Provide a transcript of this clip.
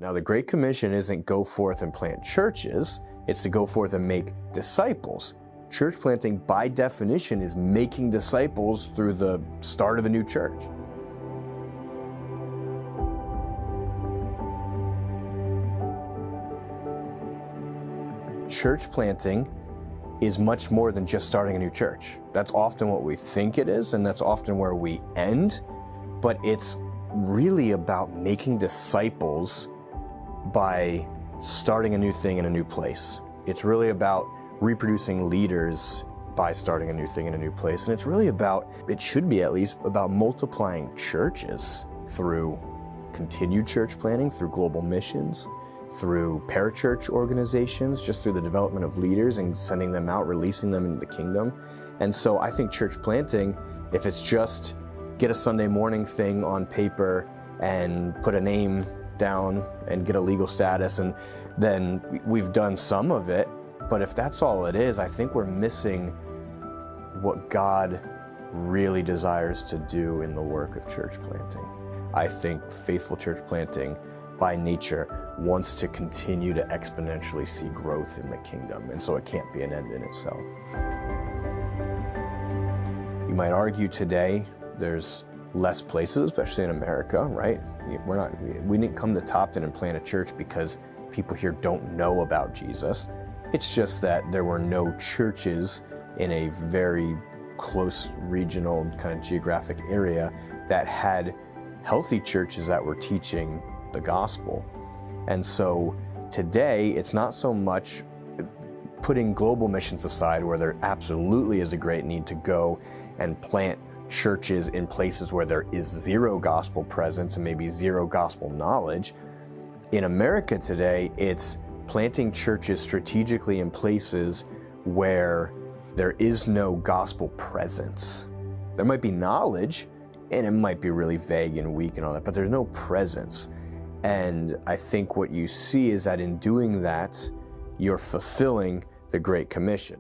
Now, the Great Commission isn't go forth and plant churches, it's to go forth and make disciples. Church planting, by definition, is making disciples through the start of a new church. Church planting is much more than just starting a new church. That's often what we think it is, and that's often where we end, but it's really about making disciples by starting a new thing in a new place. It's really about reproducing leaders by starting a new thing in a new place, and it's really about, it should be at least, about multiplying churches through continued church planting, through global missions, through parachurch organizations, just through the development of leaders and sending them out, releasing them into the kingdom. And so I think church planting, if it's just get a Sunday morning thing on paper and put a name down and get a legal status, and then we've done some of it, but if that's all it is, I think we're missing what God really desires to do in the work of church planting. I think faithful church planting, by nature, wants to continue to exponentially see growth in the kingdom, and so it can't be an end in itself. You might argue today there's less places, especially in America, right? We didn't come to Topton and plant a church because people here don't know about Jesus. It's just that there were no churches in a very close regional kind of geographic area that had healthy churches that were teaching the gospel. And so today, it's not so much putting global missions aside, where there absolutely is a great need to go and plant churches in places where there is zero gospel presence and maybe zero gospel knowledge. In America today, it's planting churches strategically in places where there is no gospel presence. There might be knowledge, and it might be really vague and weak and all that, but there's no presence. And I think what you see is that in doing that, you're fulfilling the Great Commission.